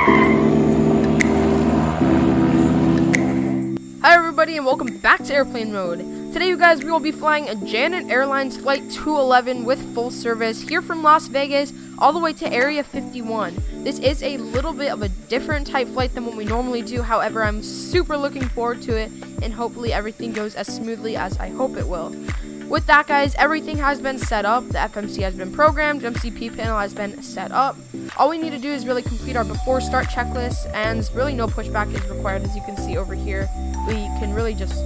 Hi everybody and welcome back to Airplane Mode. Today you guys, we will be flying a Janet Airlines Flight 211 with full service here from Las Vegas all the way to Area 51. This is a little bit of a different type flight than what we normally do, however I'm super looking forward to it and hopefully everything goes as smoothly as I hope it will. With that guys, everything has been set up, the FMC has been programmed, MCP panel has been set up. All we need to do is really complete our before start checklist, and really no pushback is required. As you can see over here, we can really just,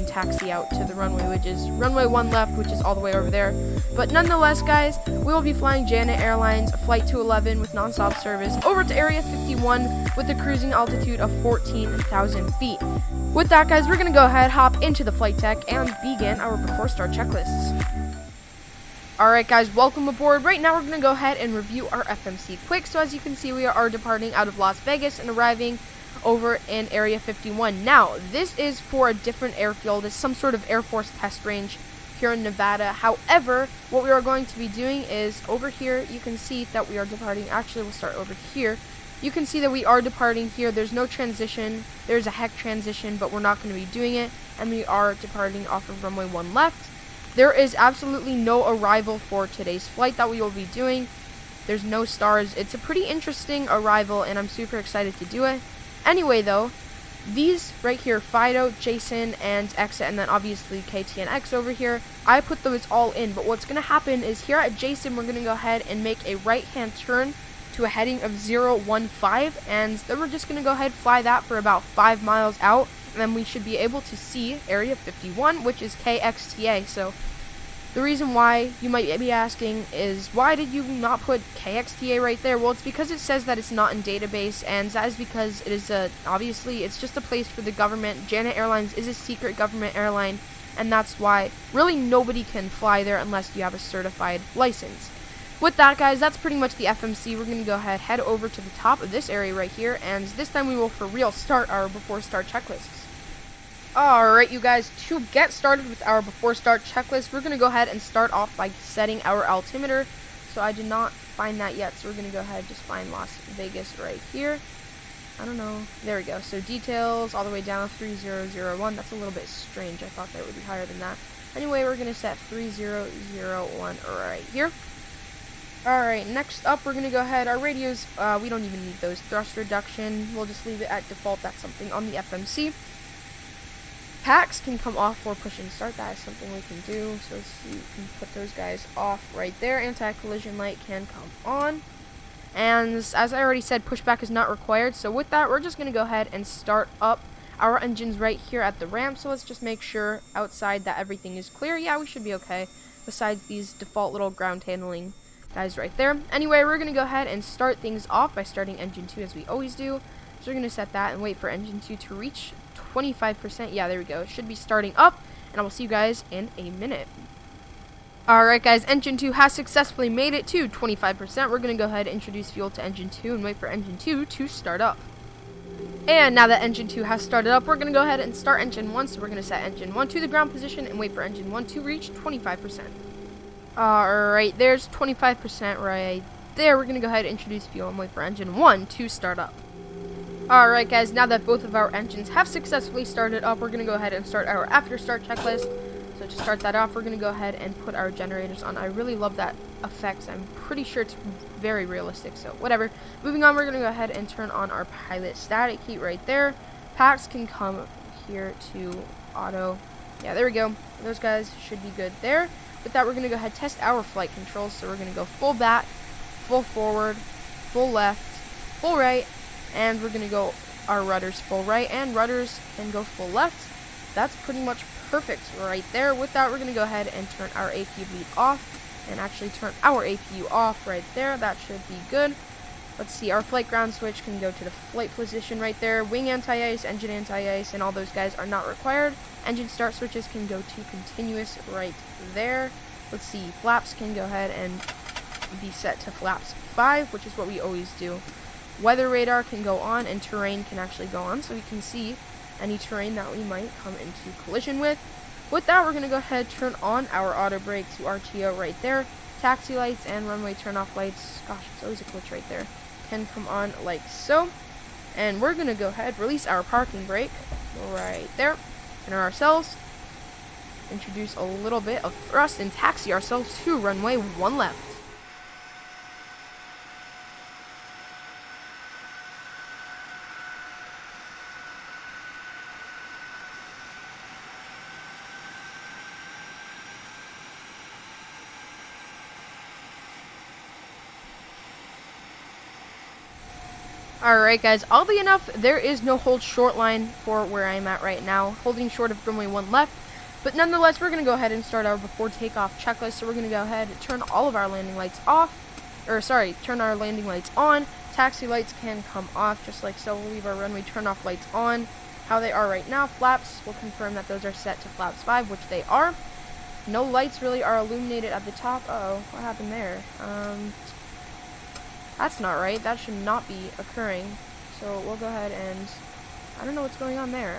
taxi out to the runway, which is runway 1 left, which is all the way over there. But nonetheless guys, we will be flying Janet Airlines Flight 211 with non-stop service over to Area 51 with a cruising altitude of 14,000 feet. With that guys, we're going to go ahead, hop into the flight deck, and begin our before start checklists. Alright guys, welcome aboard. Right now we're going to go ahead and review our FMC quick. So as you can see, we are departing out of Las Vegas and arriving over in Area 51. Now, this is for a different airfield. It's some sort of Air Force test range here in Nevada. However, what we are going to be doing is over here, you can see that we are departing. Actually, we'll start over here. You can see that we are departing here. There's no transition. There's a heck transition, but we're not going to be doing it. And we are departing off of runway 1 left. There is absolutely no arrival for today's flight that we will be doing. There's no stars. It's a pretty interesting arrival, and I'm super excited to do it. Anyway, though, these right here, Fido, Jason, and Exit, and then obviously KT and X over here, I put those all in. But what's going to happen is here at Jason, we're going to go ahead and make a right-hand turn to a heading of 015, and then we're just going to go ahead and fly that for about 5 miles out, and then we should be able to see Area 51, which is KXTA. So the reason why you might be asking is, why did you not put KXTA right there? Well, it's because it says that it's not in database, and that is because it is obviously it's just a place for the government. Janet Airlines is a secret government airline, and that's why really nobody can fly there unless you have a certified license. With that guys, that's pretty much the FMC. We're going to go ahead, head over to the top of this area right here, and this time we will for real start our before start checklists. Alright you guys, to get started with our before start checklist, we're going to go ahead and start off by setting our altimeter. So I did not find that yet, so we're going to go ahead and just find Las Vegas right here. I don't know. There we go. So details all the way down 3001. That's a little bit strange. I thought that would be higher than that. Anyway, we're going to set 3001 right here. Alright, next up we're going to go ahead, our radios, we don't even need those. Thrust reduction, we'll just leave it at default. That's something on the FMC. Packs can come off for push and start. That is something we can do. So let's see, we can put those guys off right there. Anti-collision light can come on. And as I already said, pushback is not required. So with that, we're just going to go ahead and start up our engines right here at the ramp. So let's just make sure outside that everything is clear. Yeah, we should be okay. Besides these default little ground handling guys right there. Anyway, we're going to go ahead and start things off by starting engine 2 as we always do. So we're going to set that and wait for engine 2 to reach 25%. Yeah, there we go. It should be starting up, and I will see you guys in a minute. Alright guys, engine 2 has successfully made it to 25%. We're going to go ahead and introduce fuel to engine 2 and wait for engine 2 to start up. And now that engine 2 has started up, we're going to go ahead and start engine 1. So we're going to set engine 1 to the ground position and wait for engine 1 to reach 25%. Alright, there's 25% right there. We're going to go ahead and introduce fuel and wait for engine 1 to start up. Alright guys, now that both of our engines have successfully started up, we're going to go ahead and start our after start checklist. So to start that off, we're going to go ahead and put our generators on. I really love that effects. I'm pretty sure it's very realistic, so whatever. Moving on, we're going to go ahead and turn on our pilot static heat right there. Packs can come here to auto. Yeah, there we go. Those guys should be good there. With that, we're going to go ahead and test our flight controls. So we're going to go full back, full forward, full left, full right, and we're going to go our rudders full right, and rudders can go full left. That's pretty much perfect right there. With that, we're going to go ahead and turn our APU bleed off, and actually turn our APU off right there. That should be good. Let's see, our flight ground switch can go to the flight position right there. Wing anti-ice, engine anti-ice, and all those guys are not required. Engine start switches can go to continuous right there. Let's see, flaps can go ahead and be set to flaps 5, which is what we always do. Weather radar can go on, and terrain can actually go on, so we can see any terrain that we might come into collision with. With that, we're going to go ahead and turn on our auto brake to RTO right there. Taxi lights and runway turn off lights. Gosh, it's always a glitch right there. can come on like so. And we're going to go ahead, release our parking brake right there. Enter ourselves. Introduce a little bit of thrust and taxi ourselves to runway 1 left. Alright guys, oddly enough, there is no hold short line for where I'm at right now, holding short of runway 1 left, but nonetheless, we're going to go ahead and start our before takeoff checklist. So we're going to go ahead and turn all of our landing lights off, turn our landing lights on. Taxi lights can come off, just like so. We'll leave our runway turn off lights on, how they are right now. Flaps, we'll confirm that those are set to flaps 5, which they are. No lights really are illuminated at the top. Uh-oh, what happened there? That's not right. That should not be occurring. So we'll go ahead and... I don't know what's going on there.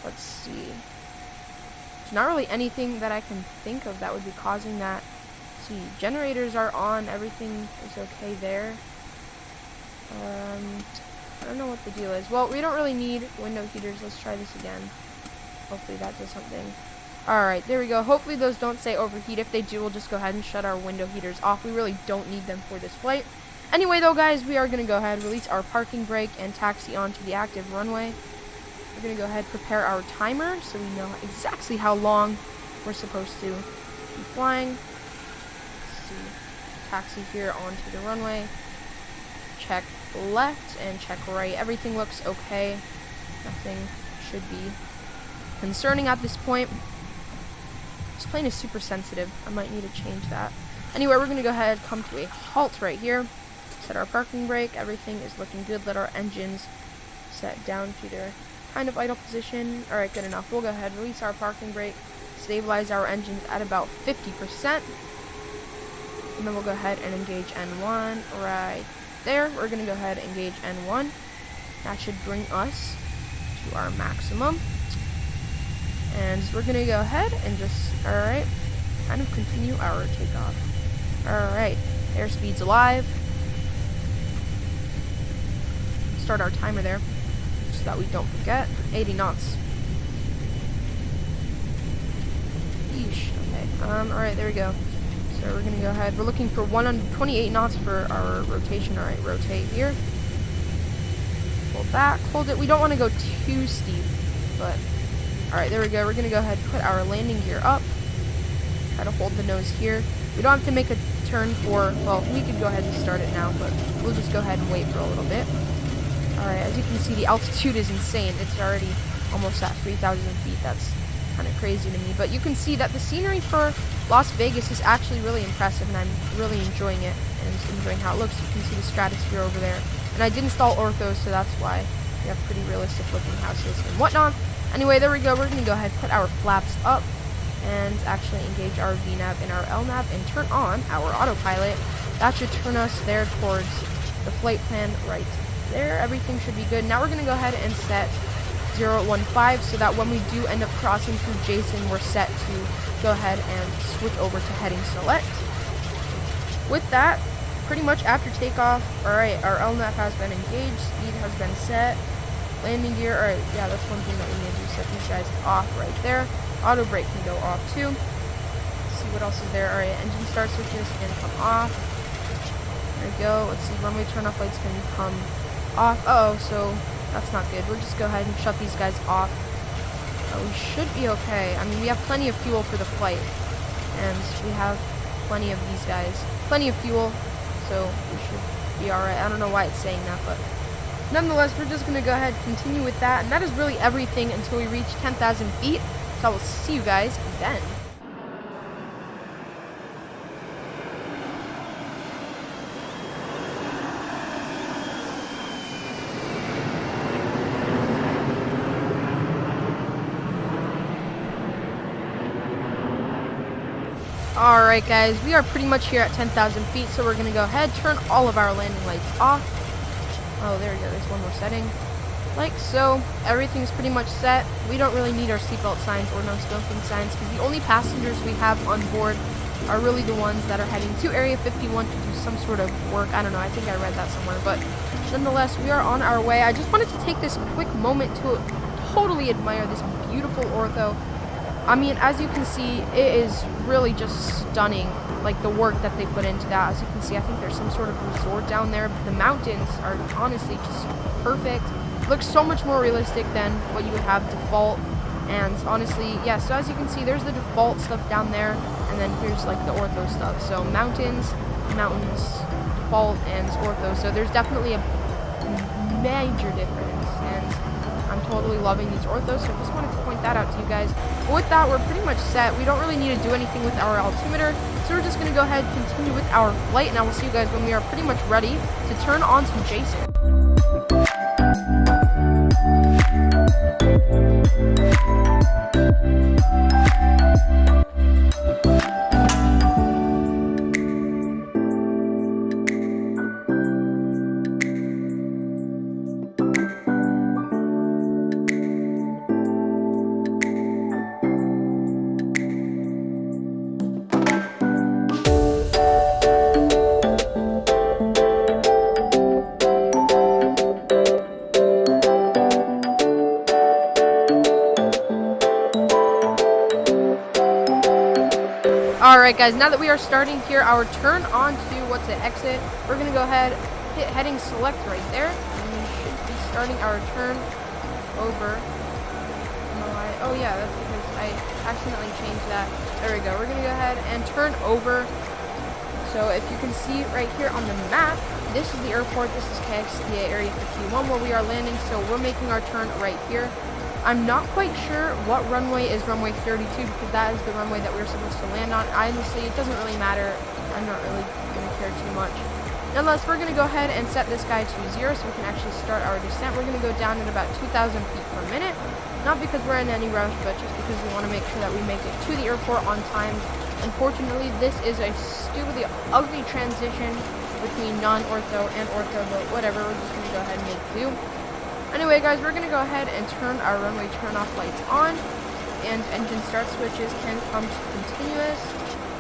Let's see. There's not really anything that I can think of that would be causing that. Let's see. Generators are on. Everything is okay there. I don't know what the deal is. Well, we don't really need window heaters. Let's try this again. Hopefully that does something. Alright, there we go. Hopefully those don't say overheat. If they do, we'll just go ahead and shut our window heaters off. We really don't need them for this flight. Anyway, though, guys, we are going to go ahead, release our parking brake, and taxi onto the active runway. We're going to go ahead, prepare our timer, so we know exactly how long we're supposed to be flying. Let's see. Taxi here onto the runway. Check left and check right. Everything looks okay. Nothing should be concerning at this point. This plane is super sensitive. I might need to change that. Anyway, we're going to go ahead, come to a halt right here. Set our parking brake. Everything is looking good. Let our engines set down to their kind of idle position. Alright, good enough. We'll go ahead, release our parking brake, stabilize our engines at about 50%. And then we'll go ahead and engage N1 right there. We're going to go ahead and engage N1. That should bring us to our maximum. And we're going to go ahead and just, alright, kind of continue our takeoff. Alright, airspeed's alive. Start our timer there, so that we don't forget. 80 knots. Yeesh, okay. Alright, there we go. So we're going to go ahead. We're looking for 128 knots for our rotation. Alright, rotate here. Pull back, hold it. We don't want to go too steep, but... Alright, there we go. We're going to go ahead and put our landing gear up. Try to hold the nose here. We don't have to make a turn for... Well, we could go ahead and start it now, but we'll just go ahead and wait for a little bit. Alright, as you can see, the altitude is insane. It's already almost at 3,000 feet. That's kind of crazy to me. But you can see that the scenery for Las Vegas is actually really impressive, and I'm really enjoying it and just enjoying how it looks. You can see the stratosphere over there. And I did install orthos, so that's why we have pretty realistic looking houses and whatnot. Anyway, there we go. We're going to go ahead and put our flaps up and actually engage our VNAV and our LNAV and turn on our autopilot. That should turn us there towards the flight plan right there. Everything should be good. Now we're going to go ahead and set 015 so that when we do end up crossing through Jason, we're set to go ahead and switch over to heading select. With that, pretty much after takeoff, alright, our LNAV has been engaged, speed has been set. Landing gear, alright, yeah, that's one thing that we need to do. Set these guys off right there. Auto brake can go off too. Let's see what else is there. Alright, engine start switches can come off. There we go. Let's see, runway turn off lights can come off. Uh oh, so that's not good. We'll just go ahead and shut these guys off. We should be okay. I mean, we have plenty of fuel for the flight. And we have plenty of these guys. Plenty of fuel, so we should be alright. I don't know why it's saying that, but... Nonetheless, we're just going to go ahead and continue with that, and that is really everything until we reach 10,000 feet, so I will see you guys then. Alright guys, we are pretty much here at 10,000 feet, so we're going to go ahead, turn all of our landing lights off. Oh, there we go. There's one more setting. Like so. Everything's pretty much set. We don't really need our seatbelt signs or no smoking signs because the only passengers we have on board are really the ones that are heading to Area 51 to do some sort of work. I don't know, I think I read that somewhere, but nonetheless, we are on our way. I just wanted to take this quick moment to totally admire this beautiful ortho. I mean, as you can see, it is really just stunning, like the work that they put into that. As you can see, I think there's some sort of resort down there. The mountains are honestly just perfect. Looks so much more realistic than what you would have default. And honestly, yeah, so as you can see, there's the default stuff down there, and then here's like the ortho stuff. So mountains, default, and ortho. So there's definitely a major difference, and I'm totally loving these orthos, so just wanted to point that out to you guys. But with that, we're pretty much set. We don't really need to do anything with our altimeter, so we're just going to go ahead and continue with our flight, and I will see you guys when we are pretty much ready to turn on some Jason. Alright guys, now that we are starting here our turn on to exit, we're going to go ahead, hit heading select right there, and we should be starting our turn over. Oh yeah, that's because I accidentally changed that. There we go, we're going to go ahead and turn over. So if you can see right here on the map, this is the airport, this is KXTA Area 51 where we are landing, so we're making our turn right here. I'm not quite sure what runway is runway 32 because that is the runway that we're supposed to land on. Honestly, it doesn't really matter. I'm not really going to care too much. Nonetheless, we're going to go ahead and set this guy to 0 so we can actually start our descent. We're going to go down at about 2,000 feet per minute. Not because we're in any rush, but just because we want to make sure that we make it to the airport on time. Unfortunately, this is a stupidly ugly transition between non-ortho and ortho, but whatever, we're just going to go ahead and make do. Anyway, guys, we're going to go ahead and turn our runway turn-off lights on, and engine start switches can come to continuous.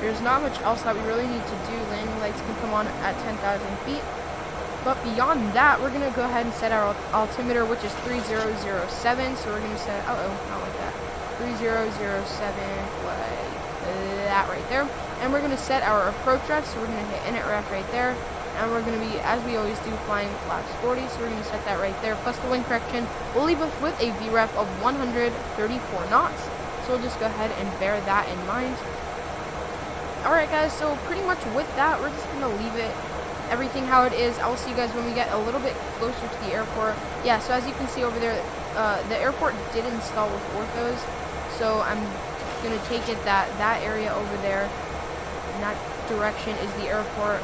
There's not much else that we really need to do. Landing lights can come on at 10,000 feet. But beyond that, we're going to go ahead and set our altimeter, which is 3007. So we're going to set, not like that, 3007, like that right there. And we're going to set our approach ref, so we're going to hit init ref right there. And we're going to be, as we always do, flying flaps 40, so we're going to set that right there. Plus the wind correction will leave us with a VREF of 134 knots. So we'll just go ahead and bear that in mind. Alright guys, so pretty much with that, we're just going to leave it, everything how it is. I'll see you guys when we get a little bit closer to the airport. Yeah, so as you can see over there, the airport did install with orthos. So I'm going to take it that that area over there, in that direction, is the airport.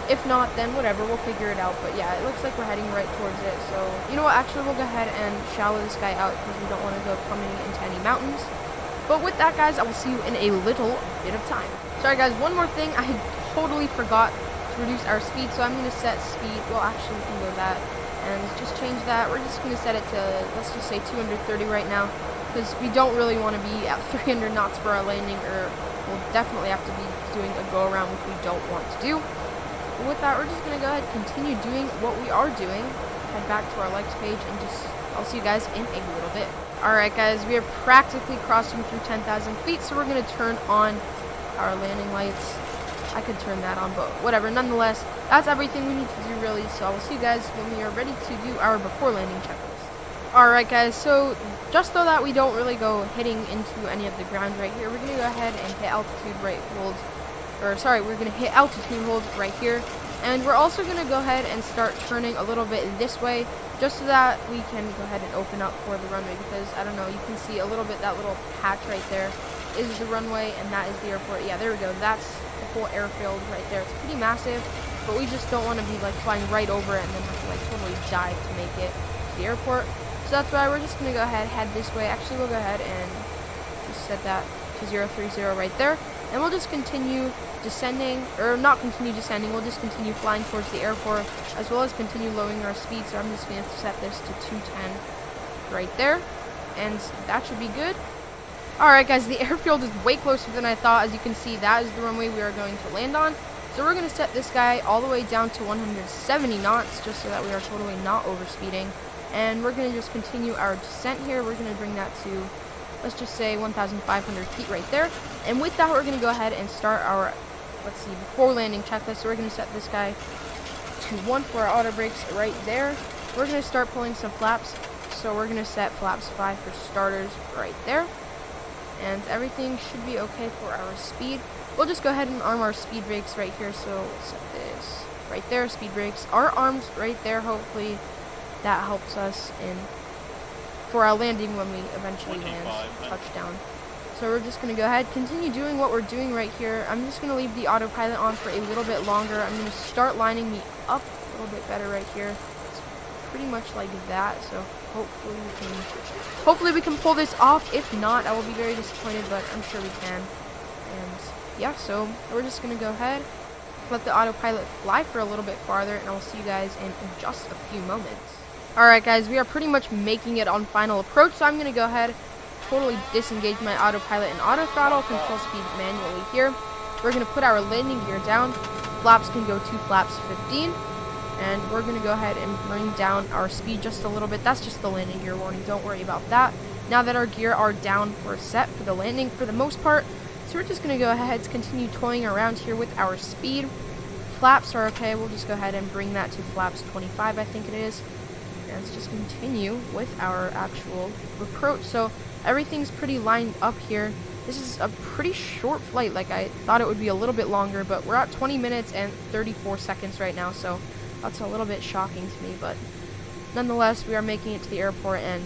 If not, then whatever, we'll figure it out. But yeah, it looks like we're heading right towards it. So, you know what, actually we'll go ahead and shallow this guy out because we don't want to go coming into any mountains. But with that, guys, I will see you in a little bit of time. Sorry, guys, one more thing. I totally forgot to reduce our speed, so I'm going to set speed. Well, actually, we can go that and just change that. We're just going to set it to, let's just say 230 right now because we don't really want to be at 300 knots for our landing, or we'll definitely have to be doing a go-around, which we don't want to do. With that, we're just going to go ahead and continue doing what we are doing. Head back to our likes page and I'll see you guys in a little bit. Alright guys, we are practically crossing through 10,000 feet, so we're going to turn on our landing lights. I could turn that on, but whatever. Nonetheless, that's everything we need to do really, so I will see you guys when we are ready to do our before landing checklist. Alright guys, so just so that we don't really go hitting into any of the ground right here, we're going to go ahead and hit altitude we're going to hit altitude hold right here, and we're also going to go ahead and start turning a little bit this way, just so that we can go ahead and open up for the runway, because, I don't know, you can see a little bit, that little patch right there is the runway, and that is the airport. Yeah, there we go, that's the whole airfield right there. It's pretty massive, but we just don't want to be, like, flying right over it and then have to, like, totally dive to make it to the airport. So that's why we're just going to go ahead, head this way. Actually, we'll go ahead and just set that to 030 right there. And we'll just continue descending, or not continue descending, we'll just continue flying towards the airport, as well as continue lowering our speed. So I'm just going to set this to 210 right there, and that should be good. Alright guys, the airfield is way closer than I thought. As you can see, that is the runway we are going to land on. So we're going to set this guy all the way down to 170 knots, just so that we are totally not overspeeding. And we're going to just continue our descent here. We're going to bring that to, let's just say 1,500 feet right there. And with that, we're going to go ahead and start our, let's see, before landing checklist. So we're going to set this guy to 1 for our auto brakes right there. We're going to start pulling some flaps. So we're going to set flaps 5 for starters right there. And everything should be okay for our speed. We'll just go ahead and arm our speed brakes right here. So we'll set this right there, speed brakes are armed right there. Hopefully that helps us in for our landing when we eventually land touchdown. So we're just going to go ahead, continue doing what we're doing right here. I'm just going to leave the autopilot on for a little bit longer. I'm going to start lining me up a little bit better right here. It's pretty much like that. So hopefully we can pull this off. If not, I will be very disappointed, but I'm sure we can. And yeah, so we're just going to go ahead, let the autopilot fly for a little bit farther, and I'll see you guys in just a few moments. Alright guys, we are pretty much making it on final approach, so I'm going to go ahead, totally disengage my autopilot and auto throttle, control speed manually here. We're going to put our landing gear down. Flaps can go to flaps 15. And we're going to go ahead and bring down our speed just a little bit. That's just the landing gear warning. Don't worry about that. Now that our gear are down, we're set for the landing for the most part. So we're just going to go ahead and continue toying around here with our speed. Flaps are okay. We'll just go ahead and bring that to flaps 25, I think it is. And let's just continue with our actual approach. So everything's pretty lined up here. This is a pretty short flight. Like, I thought it would be a little bit longer, but we're at 20 minutes and 34 seconds right now. So that's a little bit shocking to me, but nonetheless, we are making it to the airport, and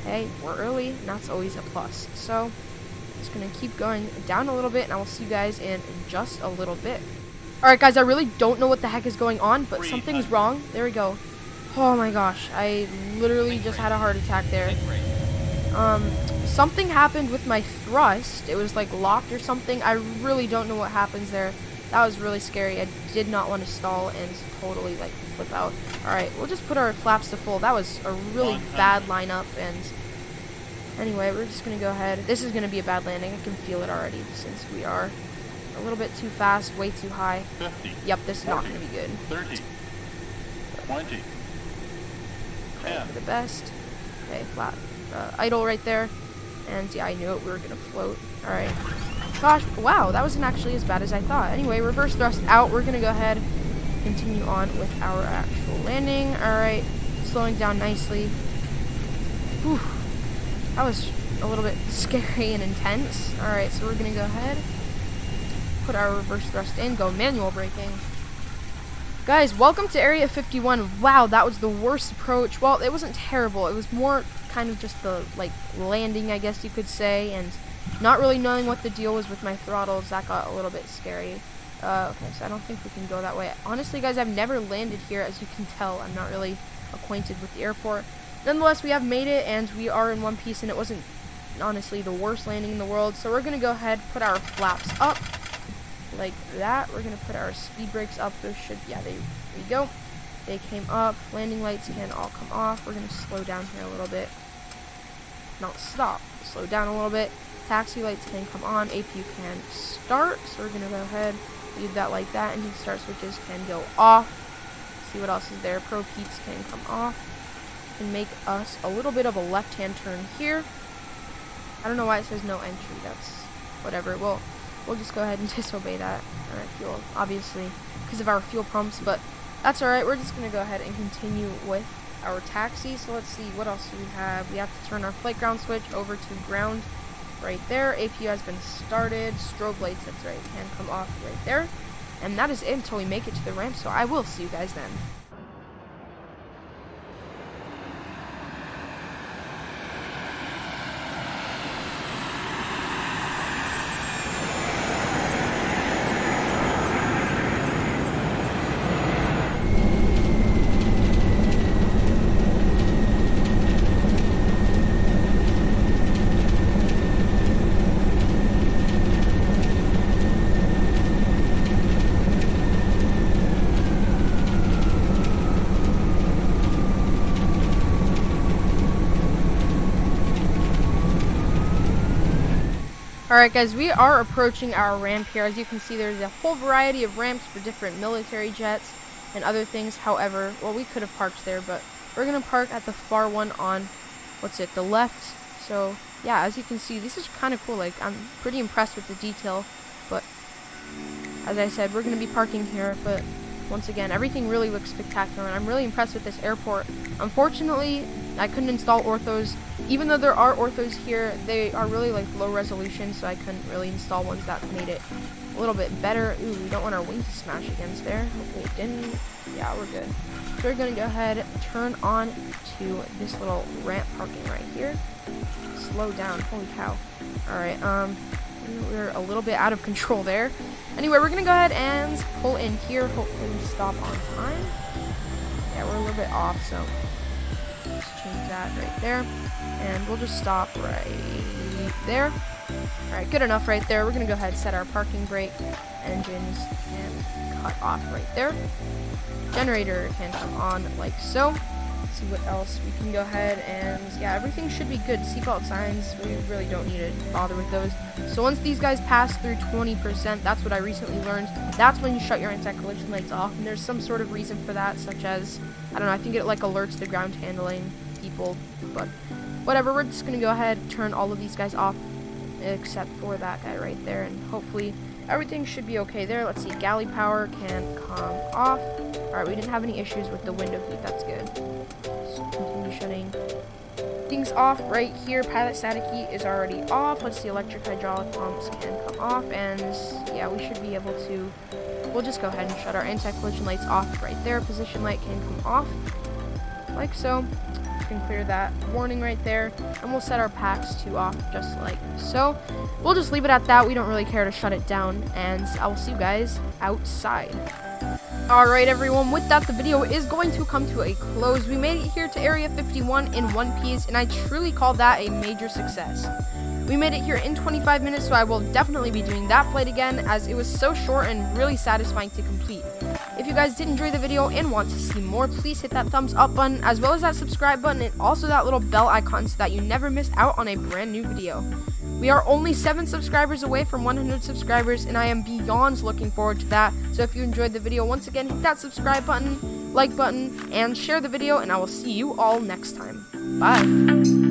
hey, we're early, and that's always a plus. So just gonna keep going down a little bit, and I will see you guys in just a little bit. Alright guys, I really don't know what the heck is going on, but something's wrong. There we go. Oh my gosh, I literally just had a heart attack there. Something happened with my thrust. It was like locked or something. I really don't know what happens there. That was really scary. I did not want to stall and totally like flip out. Alright, we'll just put our flaps to full. That was a really bad lineup, and anyway, we're just going to go ahead. This is going to be a bad landing. I can feel it already since we are a little bit too fast, way too high. 50, yep, this is 40, not going to be good. 30, 20, 10. For the best. Okay, flat. Idle right there. And yeah, I knew it. We were going to float. Alright. Gosh, wow, that wasn't actually as bad as I thought. Anyway, reverse thrust out. We're going to go ahead, continue on with our actual landing. Alright, slowing down nicely. Whew. That was a little bit scary and intense. Alright, so we're going to go ahead, put our reverse thrust in, go manual braking. Guys, welcome to Area 51. Wow, that was the worst approach. Well, it wasn't terrible. It was more kind of just the, like, landing, I guess you could say, and not really knowing what the deal was with my throttles. That got a little bit scary. Okay, so I don't think we can go that way. Honestly, guys, I've never landed here, as you can tell. I'm not really acquainted with the airport. Nonetheless, we have made it, and we are in one piece, and it wasn't, honestly, the worst landing in the world. So we're going to go ahead, put our flaps up, like that. We're going to put our speed brakes up. Those should, yeah, there we go. They came up. Landing lights can all come off. We're going to slow down here a little bit. Not stop. Slow down a little bit. Taxi lights can come on. APU can start. So we're going to go ahead, leave that like that. Engine start switches can go off. See what else is there. Pro peats can come off. And make us a little bit of a left-hand turn here. I don't know why it says no entry. That's whatever. We'll just go ahead and disobey that. Alright, fuel, obviously, because of our fuel pumps, but that's alright. We're just going to go ahead and continue with our taxi. So let's see, what else do we have? We have to turn our flight ground switch over to ground right there. APU has been started. Strobe lights, that's right, can come off right there. And that is it until we make it to the ramp, so I will see you guys then. Alright guys, we are approaching our ramp here. As you can see, there's a whole variety of ramps for different military jets and other things. However, well, we could have parked there, but we're going to park at the far one on, the left. So, yeah, as you can see, this is kind of cool. Like, I'm pretty impressed with the detail, but as I said, we're going to be parking here, but once again, everything really looks spectacular, and I'm really impressed with this airport. Unfortunately, I couldn't install orthos. Even though there are orthos here, they are really like low resolution, so I couldn't really install ones that made it a little bit better. Ooh, we don't want our wing to smash against there. Hopefully it didn't. Yeah, we're good. So we're gonna go ahead, turn on to this little ramp parking right here. Slow down, holy cow. Alright, we're a little bit out of control there. Anyway, we're gonna go ahead and pull in here. Hopefully we stop on time. Yeah, we're a little bit off, so just change that right there. And we'll just stop right there. Alright, good enough right there. We're gonna go ahead and set our parking brake, engines, and cut off right there. Generator can come on like so. Let's see what else we can go ahead and, yeah, everything should be good. Seatbelt signs, we really don't need to bother with those. So once these guys pass through 20%, that's what I recently learned, that's when you shut your anti-collision lights off. And there's some sort of reason for that, such as, I don't know, I think it like alerts the ground handling people, but whatever. We're just gonna go ahead and turn all of these guys off except for that guy right there, and hopefully everything should be okay there. Let's see, galley power can come off. Alright, we didn't have any issues with the window heat, that's good. So continue shutting things off right here. Pilot static heat is already off. Let's see, electric hydraulic pumps can come off, and yeah, we should be able to, we'll just go ahead and shut our anti-collision lights off right there. Position light can come off like so. Can clear that warning right there, and we'll set our packs to off just like so. We'll just leave it at that. We don't really care to shut it down, and I will see you guys outside. Alright everyone, with that, the video is going to come to a close. We made it here to Area 51 in one piece, and I truly call that a major success. We made it here in 25 minutes, so I will definitely be doing that flight again, as it was so short and really satisfying to complete. If you guys did enjoy the video and want to see more, please hit that thumbs up button, as well as that subscribe button, and also that little bell icon so that you never miss out on a brand new video. We are only 7 subscribers away from 100 subscribers, and I am beyond looking forward to that. So if you enjoyed the video, once again, hit that subscribe button, like button, and share the video, and I will see you all next time. Bye.